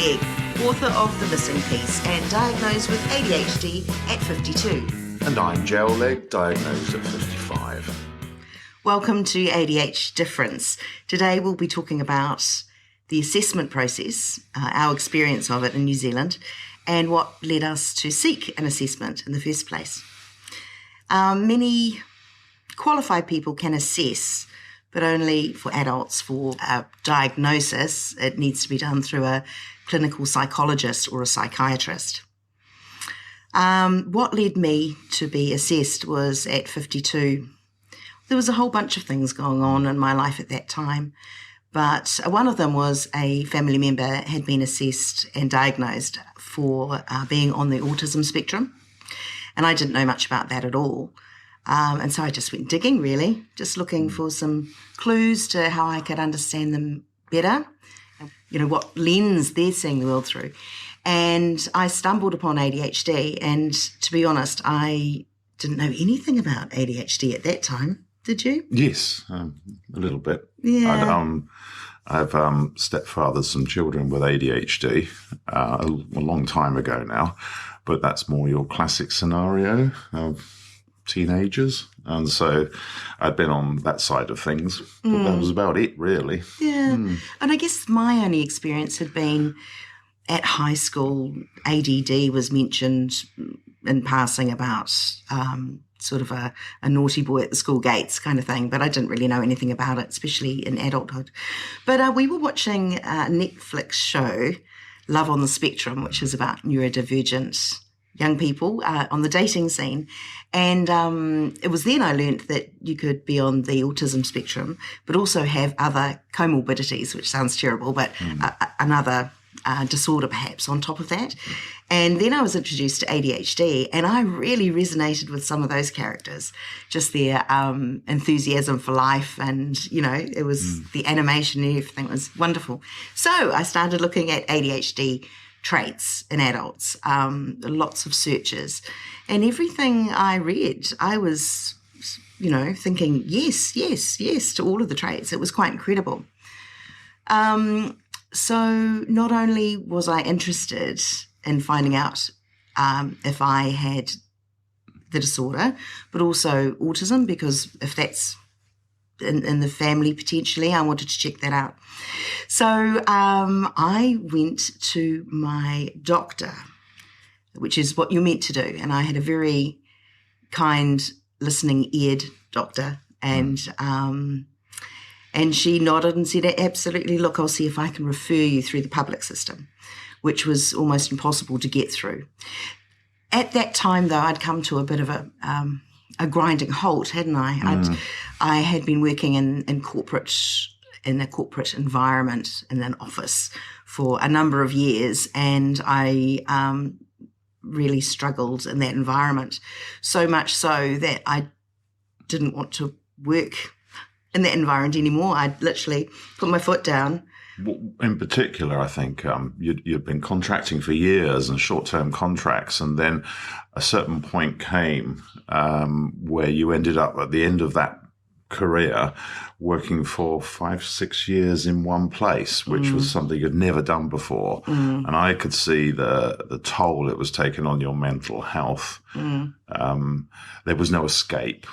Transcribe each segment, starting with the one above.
Legg, author of The Missing Piece and diagnosed with ADHD at 52. And I'm Joel Legg, diagnosed at 55. Welcome to ADHD Difference. Today we'll be talking about the assessment process, our experience of it in New Zealand, and what led us to seek an assessment in the first place. Many qualified people can assess, but only for adults. For a diagnosis, it needs to be done through a clinical psychologist or a psychiatrist. What led me to be assessed was at 52. There was a whole bunch of things going on in my life at that time, but one of them was a family member had been assessed and diagnosed for being on the autism spectrum, and I didn't know much about that at all. And so I just went digging, really, just looking for some clues to how I could understand them better, you know, what lens they're seeing the world through. And I stumbled upon ADHD, and to be honest, I didn't know anything about ADHD at that time. Did you? Yes, a little bit. Yeah. I've stepfathered some children with ADHD a long time ago now, but that's more your classic scenario of teenagers. And so I'd been on that side of things, but that was about it, really. Yeah. And I guess my only experience had been at high school. ADD was mentioned in passing about sort of a naughty boy at the school gates kind of thing, but I didn't really know anything about it, especially in adulthood. But we were watching a Netflix show, Love on the Spectrum, which is about neurodivergent young people on the dating scene. And it was then I learnt that you could be on the autism spectrum, but also have other comorbidities, which sounds terrible, but another disorder perhaps on top of that. And then I was introduced to ADHD, and I really resonated with some of those characters, just their enthusiasm for life, and, you know, it was the animation and everything was wonderful. So I started looking at ADHD traits in adults, lots of searches, and everything I read, I was, you know, thinking, yes, yes, yes to all of the traits. It was quite incredible. So not only was I interested in finding out if I had the disorder, but also autism, because if that's in the family potentially, I wanted to check that out. So I went to my doctor, which is what you're meant to do, and I had a very kind, listening-eared doctor, and she nodded and said, absolutely, look, I'll see if I can refer you through the public system, which was almost impossible to get through. At that time, though, I'd come to a bit of a grinding halt, hadn't I? I had been working in a corporate environment in an office for a number of years, and I really struggled in that environment, so much so that I didn't want to work in that environment anymore. I'd literally put my foot down. In particular, I think you'd been contracting for years and short-term contracts, and then a certain point came where you ended up at the end of that career working for 5-6 years in one place, which was something you'd never done before. And I could see the toll it was taking on your mental health. There was no escape.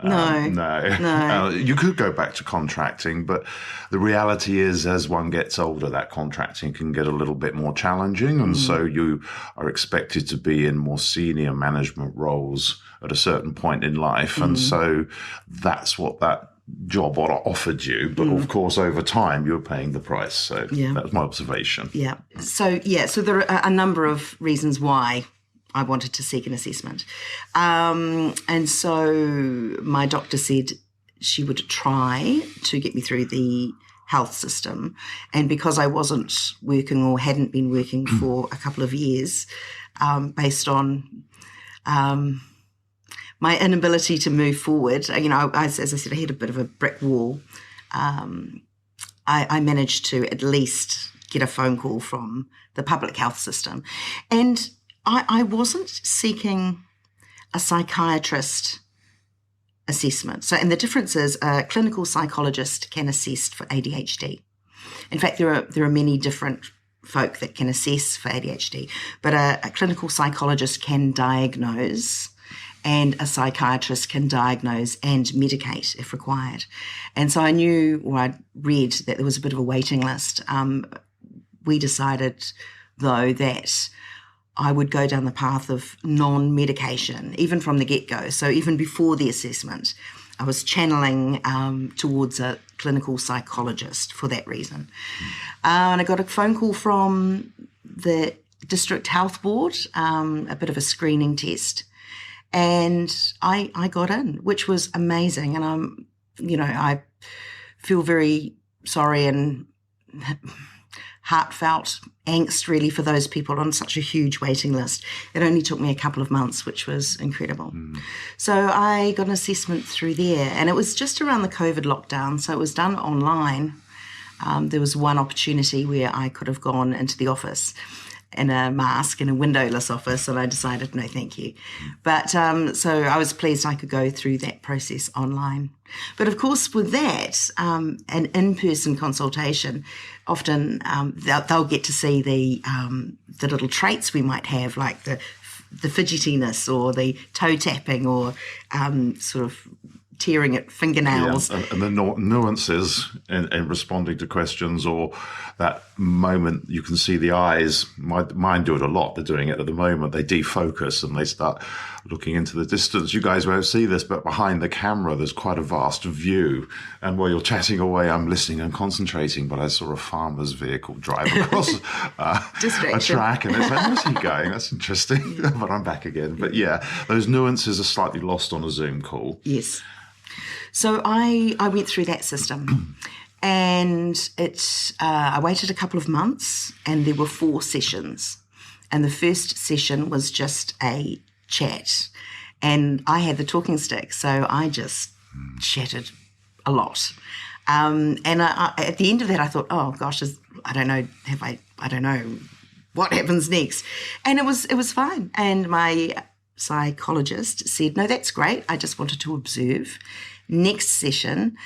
No. You could go back to contracting, but the reality is, as one gets older, that contracting can get a little bit more challenging, and so you are expected to be in more senior management roles at a certain point in life, and so that's what that job offered you. But of course, over time, you were paying the price. So that was my observation. So there are a number of reasons why I wanted to seek an assessment. And so my doctor said she would try to get me through the health system. And because I wasn't working or hadn't been working for a couple of years, based on my inability to move forward, you know, as I said, I hit a bit of a brick wall. I managed to at least get a phone call from the public health system. And I wasn't seeking a psychiatrist assessment. So, and the difference is a clinical psychologist can assess for ADHD. In fact, there are many different folk that can assess for ADHD, but a clinical psychologist can diagnose, and a psychiatrist can diagnose and medicate if required. And so I knew, or I'd read, that there was a bit of a waiting list. We decided, though, that I would go down the path of non-medication, even from the get-go. So even before the assessment, I was channeling towards a clinical psychologist for that reason. And I got a phone call from the District Health Board, a bit of a screening test, and I got in, which was amazing. And I feel very sorry and heartfelt angst really for those people on such a huge waiting list. It only took me a couple of months, which was incredible. So I got an assessment through there, and it was just around the COVID lockdown, so it was done online. There was one opportunity where I could have gone into the office in a mask in a windowless office, and I decided no thank you. But so I was pleased I could go through that process online. But of course with that, an in-person consultation, often they'll get to see the little traits we might have, like the fidgetiness or the toe tapping or sort of tearing at fingernails. Yeah, and the nuances in responding to questions, or that moment you can see the eyes. Mine do it a lot. They're doing it at the moment. They defocus and they start looking into the distance. You guys won't see this, but behind the camera, there's quite a vast view. And while you're chatting away, I'm listening and concentrating, but I saw a farmer's vehicle drive across a track, and it's like, where's he going? That's interesting. But I'm back again. But yeah, those nuances are slightly lost on a Zoom call. Yes. So I went through that system, and I waited a couple of months, and there were 4 sessions. And the first session was just a chat, and I had the talking stick, so I just chatted a lot. And at the end of that, I thought, oh gosh, I don't know what happens next, and it was fine. And my psychologist said, no, that's great. I just wanted to observe. Next session,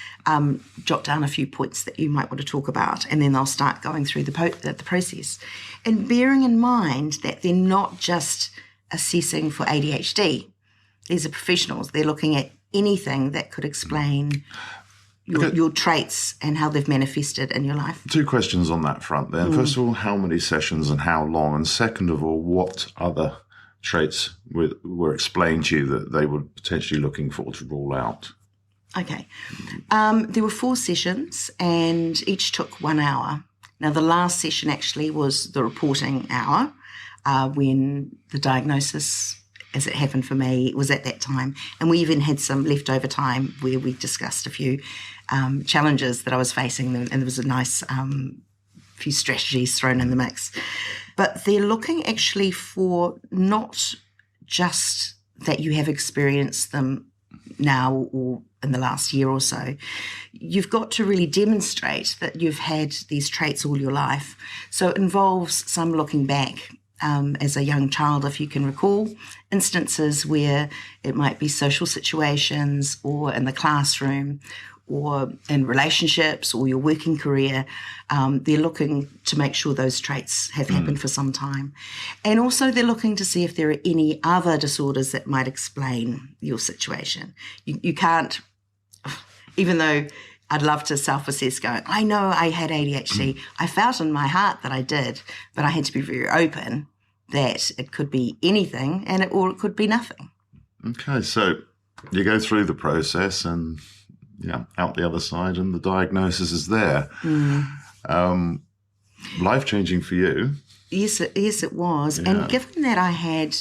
jot down a few points that you might want to talk about, and then they'll start going through the process. And bearing in mind that they're not just assessing for ADHD. These are professionals. They're looking at anything that could explain your traits and how they've manifested in your life. 2 questions on that front then. First of all, how many sessions and how long? And second of all, what other traits were explained to you that they were potentially looking for to rule out? Okay. There were 4 sessions, and each took 1 hour. Now, the last session actually was the reporting hour, when the diagnosis, as it happened for me, was at that time. And we even had some leftover time where we discussed a few challenges that I was facing, and there was a nice few strategies thrown in the mix. But they're looking actually for not just that you have experienced them now or in the last year or so. You've got to really demonstrate that you've had these traits all your life. So it involves some looking back as a young child, if you can recall, instances where it might be social situations or in the classroom or in relationships or your working career. They're looking to make sure those traits have happened for some time. And also they're looking to see if there are any other disorders that might explain your situation. You can't, even though I'd love to self-assess going, I know I had ADHD. I felt in my heart that I did, but I had to be very open that it could be anything or it could be nothing. Okay, so you go through the process and out the other side, and the diagnosis is there. Life-changing for you. Yes, it was. Yeah. And given that I had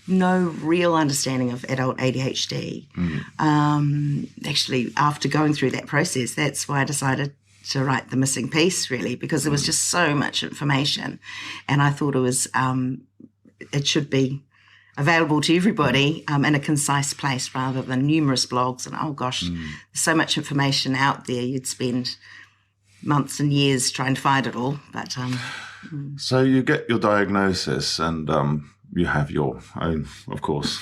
no real understanding of adult ADHD, actually, after going through that process, that's why I decided to write The Missing Piece, really, because there was just so much information, and I thought it should be available to everybody in a concise place rather than numerous blogs. And, oh, gosh, there's so much information out there. You'd spend months and years trying to find it all. But So you get your diagnosis and you have your own, of course,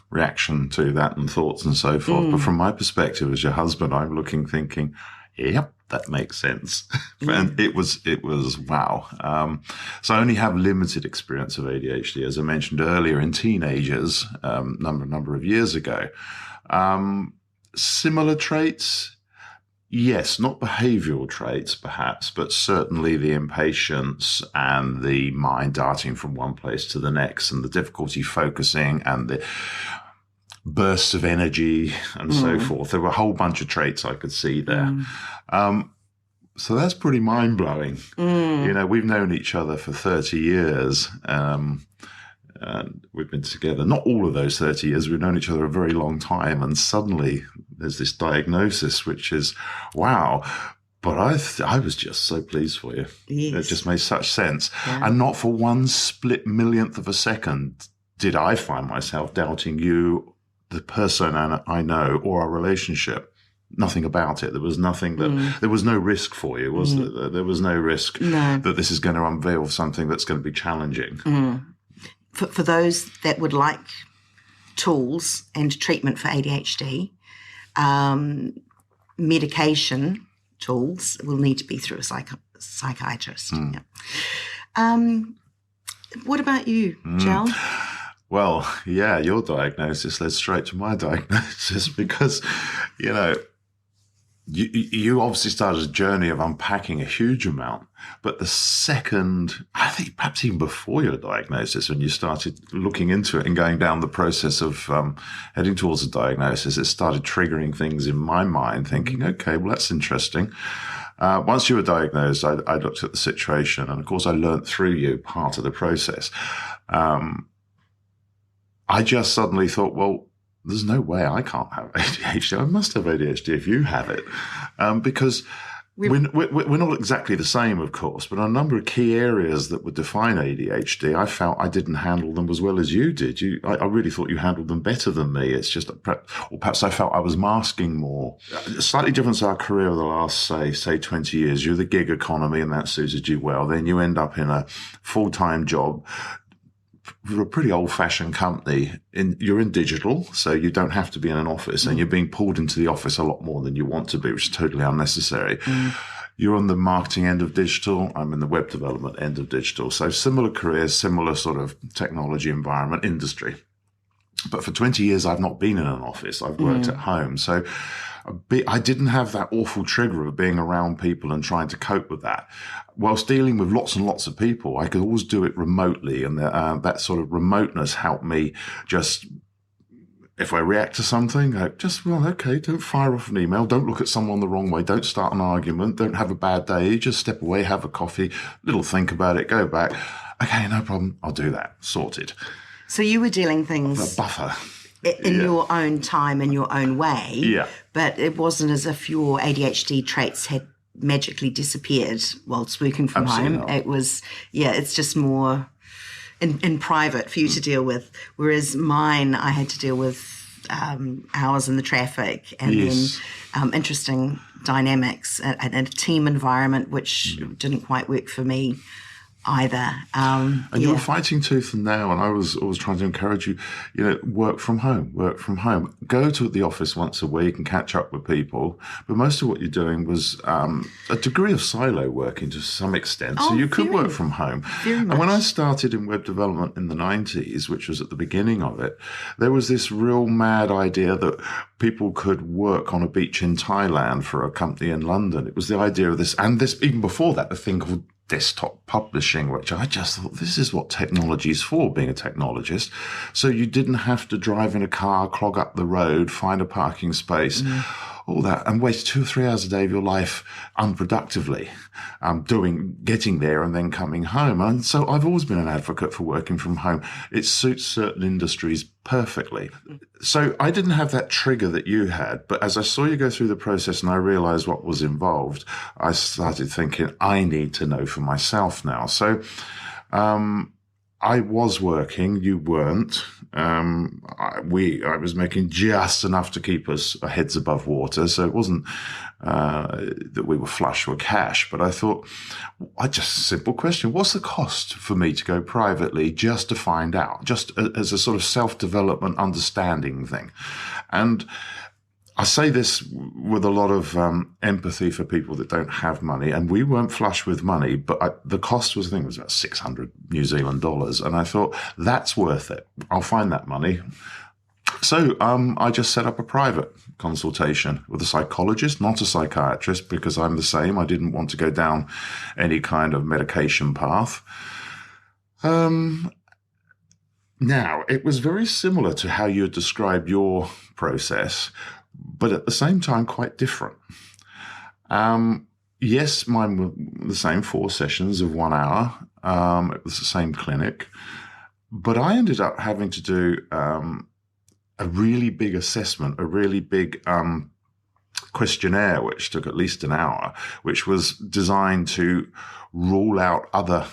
reaction to that and thoughts and so forth. But from my perspective as your husband, I'm looking thinking, yep, that makes sense. And it was wow. So I only have limited experience of ADHD, as I mentioned earlier, in teenagers, number of years ago. Similar traits. Yes, not behavioral traits, perhaps, but certainly the impatience and the mind darting from one place to the next and the difficulty focusing and the bursts of energy and so forth. There were a whole bunch of traits I could see there. So that's pretty mind-blowing. You know, we've known each other for 30 years. And we've been together, not all of those 30 years, we've known each other a very long time. And suddenly there's this diagnosis, which is, wow. But I was just so pleased for you. Yes. It just made such sense. Yeah. And not for one split millionth of a second did I find myself doubting you, the person I know, or our relationship. Nothing about it. There was nothing that, there was no risk for you, was there? There was no risk that this is going to unveil something that's going to be challenging. For those that would like tools and treatment for ADHD, medication tools will need to be through a psychiatrist. What about you, Jel? Well, yeah, your diagnosis led straight to my diagnosis because, you know, you obviously started a journey of unpacking a huge amount, but the second, I think perhaps even before your diagnosis, when you started looking into it and going down the process of heading towards a diagnosis, it started triggering things in my mind, thinking, okay, well, that's interesting. Once you were diagnosed, I looked at the situation, and of course I learned through you part of the process. I just suddenly thought, well, there's no way I can't have ADHD. I must have ADHD if you have it. Because we're not exactly the same, of course, but a number of key areas that would define ADHD, I felt I didn't handle them as well as you did. I really thought you handled them better than me. It's just, or perhaps I felt I was masking more. Slightly different to our career of the last, say 20 years. You're the gig economy and that suited you well. Then you end up in a full-time job for a pretty old-fashioned company. You're in digital, so you don't have to be in an office, and you're being pulled into the office a lot more than you want to be, which is totally unnecessary. You're on the marketing end of digital. I'm in the web development end of digital. So similar careers, similar sort of technology environment, industry. But for 20 years, I've not been in an office. I've worked at home. So I didn't have that awful trigger of being around people and trying to cope with that. Whilst dealing with lots and lots of people, I could always do it remotely. And that sort of remoteness helped me just, if I react to something, okay, don't fire off an email. Don't look at someone the wrong way. Don't start an argument. Don't have a bad day. Just step away, have a coffee, little think about it, go back. Okay, no problem. I'll do that. Sorted. So you were dealing things... A buffer. In your own time, in your own way. Yeah. But it wasn't as if your ADHD traits had magically disappeared whilst working from Absolutely home. not. It was, it's just more in private for you to deal with. Whereas mine, I had to deal with hours in the traffic and then interesting dynamics and a team environment, which didn't quite work for me either. And you were fighting tooth and nail, and I was always trying to encourage you, work from home. Go to the office once a week and catch up with people. But most of what you're doing was a degree of silo working to some extent. So you could work from home. And when I started in web development in the 90s, which was at the beginning of it, there was this real mad idea that people could work on a beach in Thailand for a company in London. It was the idea of this, and this even before that, the thing called desktop publishing, which I just thought, this is what technology is for, being a technologist. So you didn't have to drive in a car, clog up the road, find a parking space, all that, and waste 2 or 3 hours a day of your life unproductively, getting there and then coming home. And so I've always been an advocate for working from home. It suits certain industries perfectly. So I didn't have that trigger that you had, but as I saw you go through the process and I realized what was involved, I started thinking, I need to know for myself now. So I was working, you weren't. I was making just enough to keep us heads above water. So it wasn't that we were flush with cash, but I thought, just a simple question. What's the cost for me to go privately just to find out, just as a sort of self-development understanding thing? And I say this with a lot of empathy for people that don't have money, and we weren't flush with money, but the cost was, I think it was about 600 New Zealand dollars. And I thought, that's worth it. I'll find that money. So I just set up a private consultation with a psychologist, not a psychiatrist, because I'm the same. I didn't want to go down any kind of medication path. Now, it was very similar to how you had described your process, but at the same time, quite different. Yes, mine were the same 4 sessions of 1 hour. It was the same clinic, but I ended up having to do a really big assessment, a really big questionnaire, which took at least an hour, which was designed to rule out other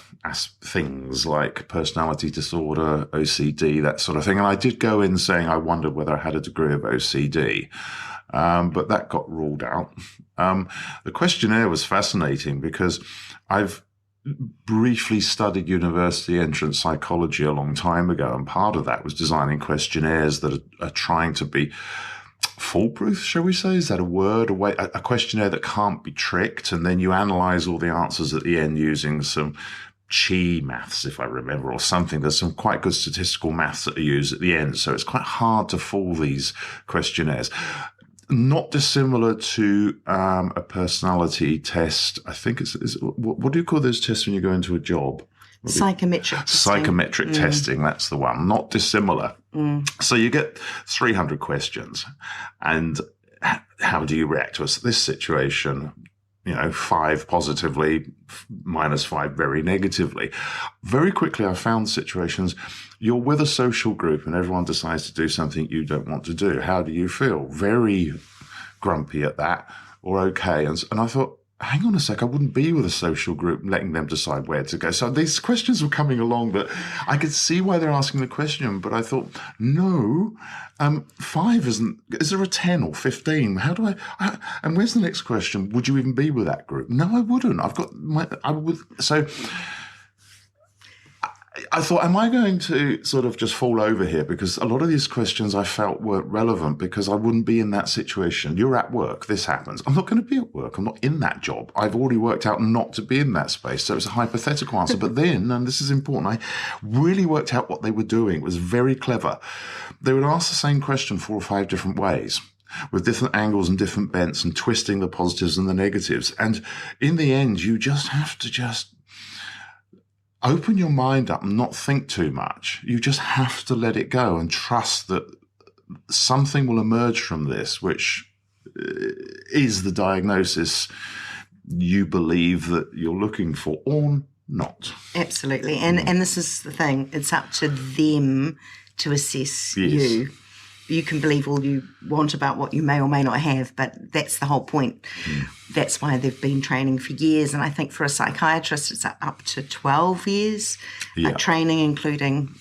things like personality disorder, OCD, that sort of thing. And I did go in saying I wondered whether I had a degree of OCD, but that got ruled out. The questionnaire was fascinating because I've briefly studied university entrance psychology a long time ago, and part of that was designing questionnaires that are trying to be foolproof, shall we say? Is that a word? A questionnaire that can't be tricked, and then you analyze all the answers at the end using some chi maths, if I remember, or something. There's some quite good statistical maths that are used at the end, so it's quite hard to fool these questionnaires. Not dissimilar to a personality test. I think what do you call those tests when you go into a job? Psychometric testing. Psychometric testing, that's the one. Not dissimilar. So you get 300 questions, and how do you react to this situation? 5 positively, -5 very negatively. Very quickly, I found situations, you're with a social group and everyone decides to do something you don't want to do. How do you feel? Very grumpy at that, or okay. And I thought, hang on a sec, I wouldn't be with a social group letting them decide where to go. So these questions were coming along, but I could see why they're asking the question. But I thought, no, 5 isn't, is there a 10 or 15? How do and where's the next question? Would you even be with that group? No, I wouldn't. So I thought, am I going to sort of just fall over here? Because a lot of these questions I felt weren't relevant because I wouldn't be in that situation. You're at work. This happens. I'm not going to be at work. I'm not in that job. I've already worked out not to be in that space. So it's a hypothetical answer. But then, and this is important, I really worked out what they were doing. It was very clever. They would ask the same question 4 or 5 different ways, with different angles and different bents and twisting the positives and the negatives. And in the end, you just have to open your mind up and not think too much. You just have to let it go and trust that something will emerge from this, which is the diagnosis you believe that you're looking for, or not. Absolutely. And this is the thing. It's up to them to assess you. You can believe all you want about what you may or may not have, but that's the whole point. That's why they've been training for years. And I think for a psychiatrist, it's up to 12 years training, including,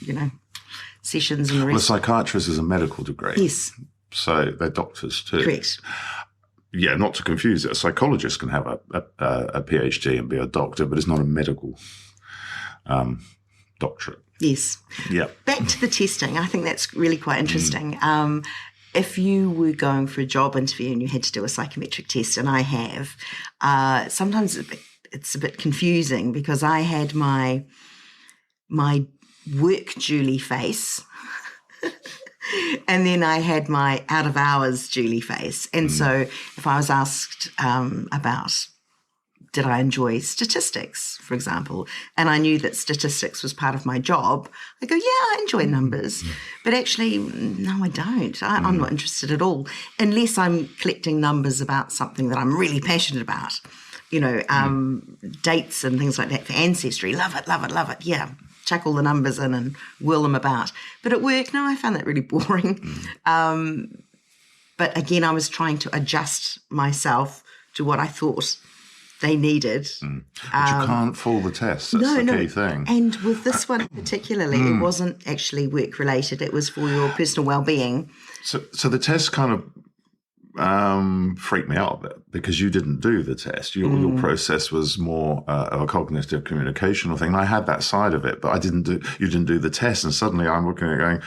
sessions and the rest. Well, a psychiatrist is a medical degree. Yes. So they're doctors too. Correct. Yeah, not to confuse it. A psychologist can have a PhD and be a doctor, but it's not a medical doctorate. Yes. Yeah. Back to the testing. I think that's really quite interesting. If you were going for a job interview and you had to do a psychometric test, and I have, sometimes it's a bit confusing because I had my work Julie face and then I had my out of hours Julie face. And so if I was asked about did I enjoy statistics, for example, and I knew that statistics was part of my job, I go, yeah, I enjoy numbers. But actually, no, I don't. I'm not interested at all, unless I'm collecting numbers about something that I'm really passionate about, dates and things like that for Ancestry. Love it, love it, love it. Yeah, chuck all the numbers in and whirl them about. But at work, no, I found that really boring. But again, I was trying to adjust myself to what I thought they needed. But you can't fool the test. That's the key thing. And with this one particularly, it wasn't actually work-related. It was for your personal well-being. So the test kind of freaked me out a bit because you didn't do the test. Your process was more of a cognitive communicational thing. And I had that side of it, but you didn't do the test. And suddenly I'm looking at it going,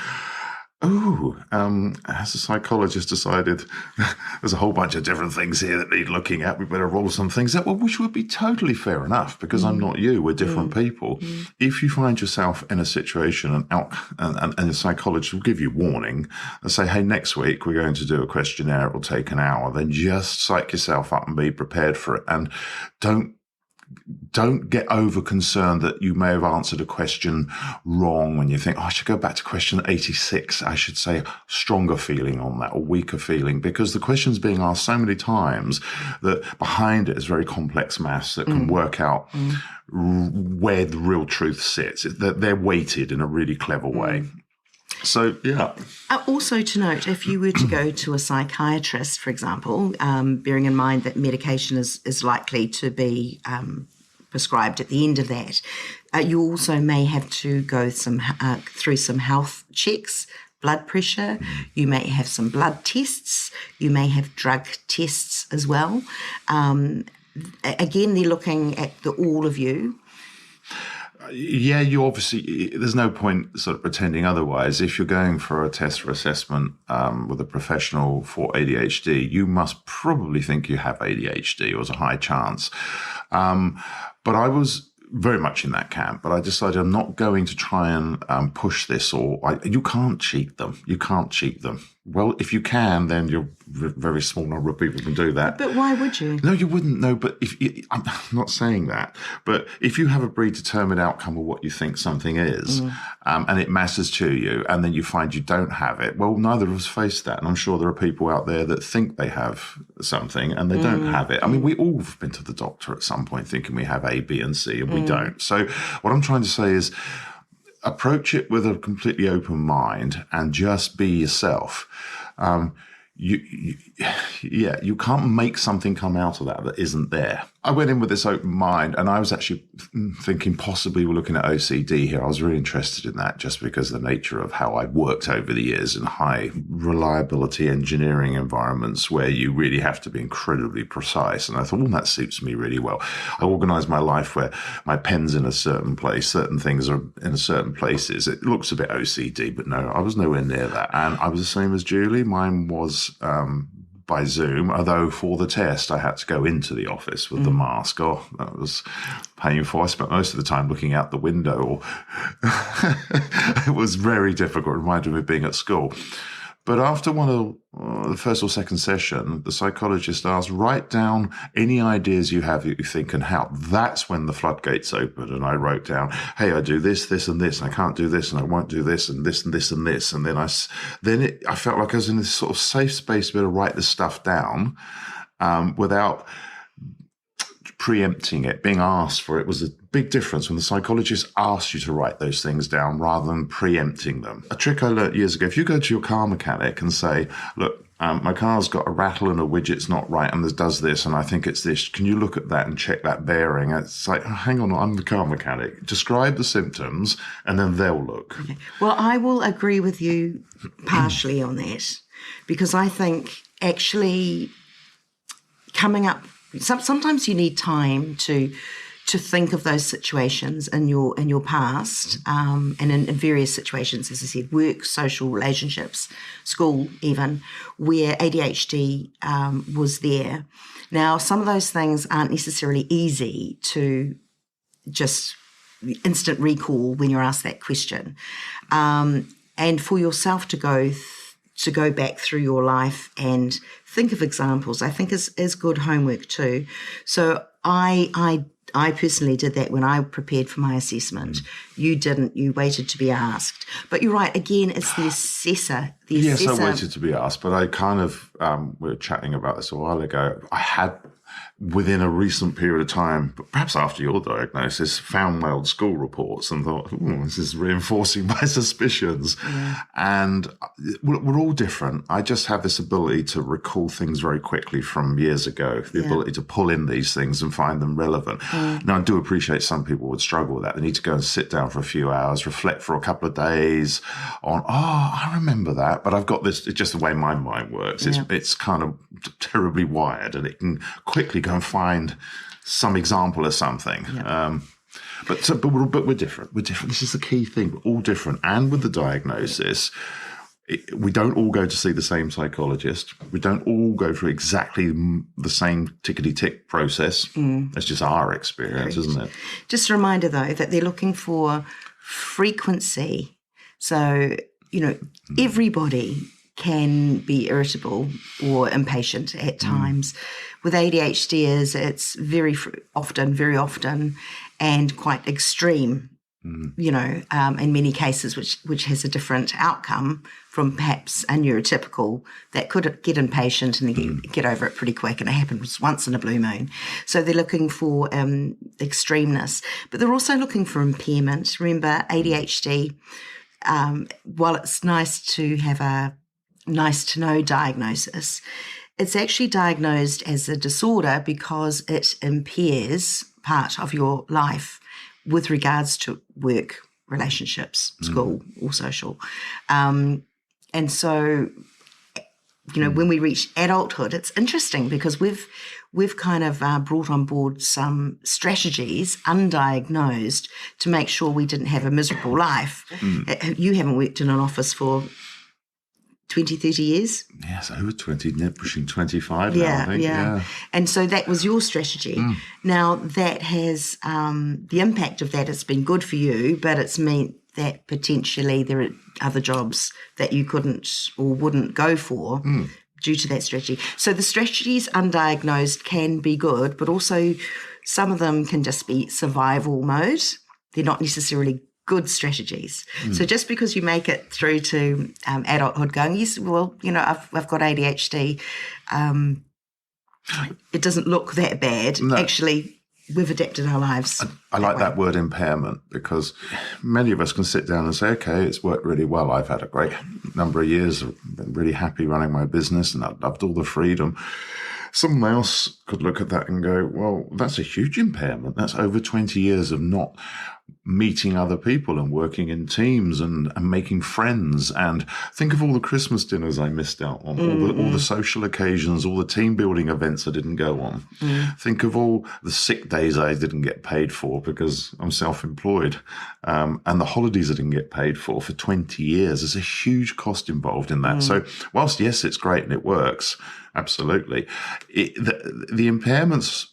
Has a psychologist decided there's a whole bunch of different things here that need looking at? We better roll some things out, well, which would be totally fair enough because I'm not you. We're different people. If you find yourself in a situation and a psychologist will give you warning and say, hey, next week we're going to do a questionnaire. It will take an hour. Then just psych yourself up and be prepared for it. And don't get over concerned that you may have answered a question wrong when you think, I should go back to question 86. I should say stronger feeling on that or weaker feeling, because the question's being asked so many times that behind it is very complex maths that can work out where the real truth sits. They're weighted in a really clever way. So, yeah. Also to note, if you were to go to a psychiatrist, for example, bearing in mind that medication is likely to be prescribed at the end of that, you also may have to go through some health checks, blood pressure. You may have some blood tests. You may have drug tests as well. Again, they're looking at all of you. Yeah, you obviously, there's no point sort of pretending otherwise. If you're going for a test for assessment with a professional for ADHD, you must probably think you have ADHD, or there's a high chance. But I was very much in that camp, but I decided I'm not going to try and push this, you can't cheat them. You can't cheat them. Well, if you can, then you're a very small number of people can do that. But why would you? No, you wouldn't. No, but I'm not saying that. But if you have a predetermined outcome of what you think something is, and it matters to you, and then you find you don't have it, well, neither of us face that. And I'm sure there are people out there that think they have something and they don't have it. I mean, we all have been to the doctor at some point thinking we have A, B, and C, and we don't. So what I'm trying to say is, approach it with a completely open mind and just be yourself. You can't make something come out of that isn't there. I went in with this open mind, and I was actually thinking possibly we're looking at OCD here. I was really interested in that just because of the nature of how I've worked over the years in high reliability engineering environments where you really have to be incredibly precise. And I thought, that suits me really well. I organize my life where my pen's in a certain place, certain things are in certain places. It looks a bit OCD, but no, I was nowhere near that. And I was the same as Julie. Mine was by Zoom, although for the test I had to go into the office with the mask. Oh, that was painful. I spent most of the time looking out the window. It was very difficult. It reminded me of being at school. But after one of the first or second session, the psychologist asked, write down any ideas you have that you think can help. That's when the floodgates opened, and I wrote down, hey, I do this, this, and this, and I can't do this, and I won't do this, and this, and this, and this. And then I felt like I was in this sort of safe space to be able to write this stuff down without preempting it, being asked for it. Was a big difference when the psychologist asks you to write those things down rather than preempting them. A trick I learned years ago, if you go to your car mechanic and say, look, my car's got a rattle and a widget's not right and this does this and I think it's this, can you look at that and check that bearing? It's like, hang on, I'm the car mechanic. Describe the symptoms and then they'll look. Okay. Well, I will agree with you partially on that, because I think actually coming up, sometimes you need time to think of those situations in your past, and in various situations, as I said, work, social relationships, school even, where ADHD was there. Now, some of those things aren't necessarily easy to just instant recall when you're asked that question, and for yourself to go back through your life and think of examples, I think is good homework too. So I personally did that when I prepared for my assessment. You didn't. You waited to be asked. But you're right. Again, it's the assessor. Yes, I waited to be asked, but I kind of, we were chatting about this a while ago. I had, within a recent period of time, but perhaps after your diagnosis, found my old school reports and thought, this is reinforcing my suspicions. Yeah. And we're all different. I just have this ability to recall things very quickly from years ago, the ability to pull in these things and find them relevant. Now, I do appreciate some people would struggle with that. They need to go and sit down for a few hours, reflect for a couple of days on, I remember that. But I've got this, it's just the way my mind works. It's kind of terribly wired, and it can quickly go and find some example of something. But we're different. We're different. This is the key thing. We're all different. And with the diagnosis, we don't all go to see the same psychologist. We don't all go through exactly the same tickety-tick process. That's just our experience, isn't it? Just a reminder, though, that they're looking for frequency. So, everybody can be irritable or impatient at times. With ADHDers, it's very often, and quite extreme. In many cases, which has a different outcome from perhaps a neurotypical that could get impatient and then get over it pretty quick, and it happens once in a blue moon. So they're looking for extremeness, but they're also looking for impairment. Remember, ADHD, while it's nice to have a nice-to-know diagnosis, it's actually diagnosed as a disorder because it impairs part of your life with regards to work, relationships, school, or social. And so, when we reach adulthood, it's interesting because we've kind of brought on board some strategies, undiagnosed, to make sure we didn't have a miserable life. You haven't worked in an office for 20, 30 years? Yes, over 20, pushing 25 now, I think. Yeah. And so that was your strategy. Now, that has, the impact of that has been good for you, but it's meant that potentially there are other jobs that you couldn't or wouldn't go for due to that strategy. So the strategies undiagnosed can be good, but also some of them can just be survival mode. They're not necessarily good strategies. So just because you make it through to adulthood going, yes, well, I've got ADHD, it doesn't look that bad. No. Actually, we've adapted our lives. I like that word impairment, because many of us can sit down and say, okay, it's worked really well. I've had a great number of years. I've been really happy running my business and I've loved all the freedom. Someone else could look at that and go, well, that's a huge impairment. That's over 20 years of not meeting other people and working in teams and making friends. And think of all the Christmas dinners I missed out on, all the social occasions, all the team building events I didn't go on. Think of all the sick days I didn't get paid for because I'm self-employed, and the holidays I didn't get paid for 20 years. There's a huge cost involved in that. So whilst, yes, it's great and it works, absolutely, the impairments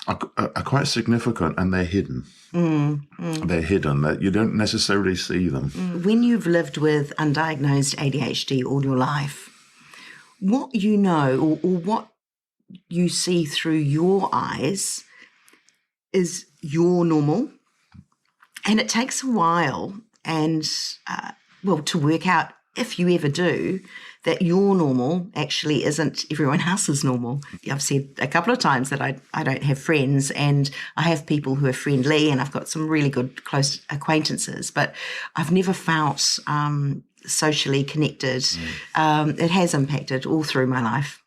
are quite significant, and they're hidden. They're hidden, that you don't necessarily see them. When you've lived with undiagnosed ADHD all your life, what you know or what you see through your eyes is your normal, and it takes a while to work out, if you ever do, that your normal actually isn't everyone else's normal. I've said a couple of times that I don't have friends, and I have people who are friendly, and I've got some really good close acquaintances, but I've never felt socially connected. It has impacted all through my life.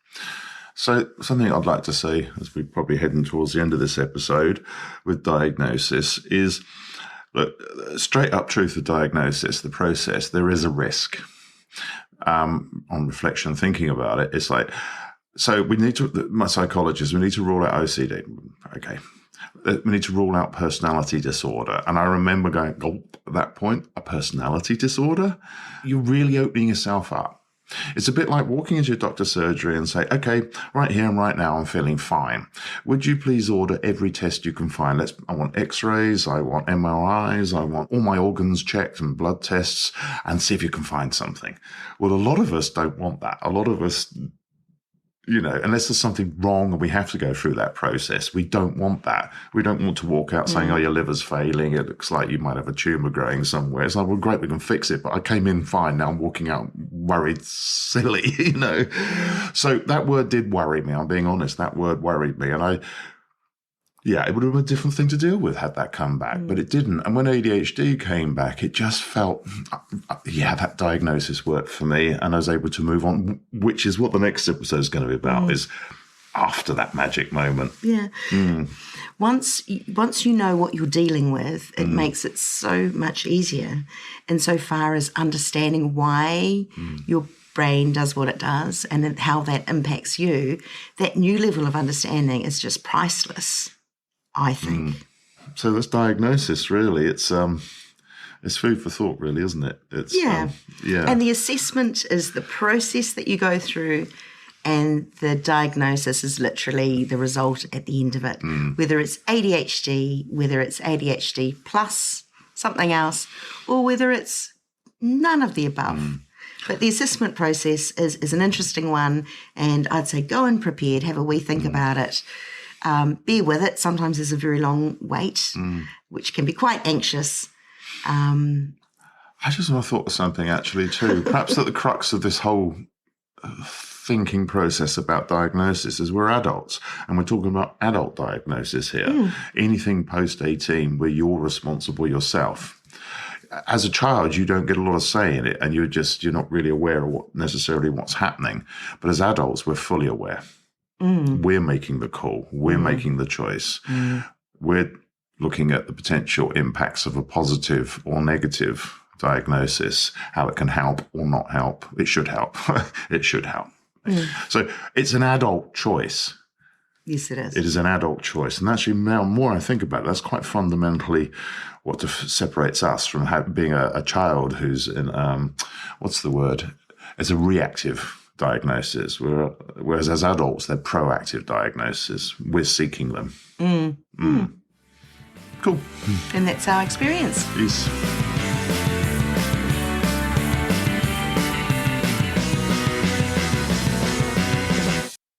So something I'd like to say, as we're probably heading towards the end of this episode with diagnosis, is, look, straight up truth of diagnosis, the process, there is a risk. On reflection, thinking about it, it's like, so we need to, my psychologist, we need to rule out OCD. Okay. We need to rule out personality disorder. And I remember going, at that point, a personality disorder? You're really opening yourself up. It's a bit like walking into your doctor's surgery and say, okay, right here and right now, I'm feeling fine. Would you please order every test you can find? I want x-rays, I want MRIs, I want all my organs checked and blood tests, and see if you can find something. Well, a lot of us don't want that. A lot of us, unless there's something wrong and we have to go through that process, we don't want that. We don't want to walk out saying, oh, your liver's failing, it looks like you might have a tumour growing somewhere. It's like, well, great, we can fix it, but I came in fine, now I'm walking out worried silly, So that word did worry me, I'm being honest, that word worried me. And it would have been a different thing to deal with had that come back, but it didn't. And when ADHD came back, it just felt, that diagnosis worked for me, and I was able to move on, which is what the next episode is going to be about, is after that magic moment. Yeah. Once you know what you're dealing with, it makes it so much easier insofar as understanding why your brain does what it does and then how that impacts you. That new level of understanding is just priceless, I think. So this diagnosis, really, it's It's food for thought, really, isn't it? It's Yeah. yeah. And the assessment is the process that you go through, and the diagnosis is literally the result at the end of it. Whether it's ADHD, whether it's ADHD plus something else, or whether it's none of the above. But the assessment process is an interesting one, and I'd say go in prepared, have a wee think about it. Bear with it. Sometimes there's a very long wait, which can be quite anxious. I just thought of something actually too. Perhaps at the crux of this whole thinking process about diagnosis is we're adults, and we're talking about adult diagnosis here. Anything post 18 where you're responsible yourself. As a child, you don't get a lot of say in it, and you're not really aware of necessarily what's happening. But as adults, we're fully aware. We're making the call. We're making the choice. We're looking at the potential impacts of a positive or negative diagnosis, how it can help or not help. It should help. It should help. So it's an adult choice. Yes, it is. It is an adult choice. And actually, now more I think about it, that's quite fundamentally what separates us from being a child who's in, what's the word? It's a reactive diagnosis, whereas as adults, they're proactive diagnoses. We're seeking them. Cool. And that's our experience. Peace.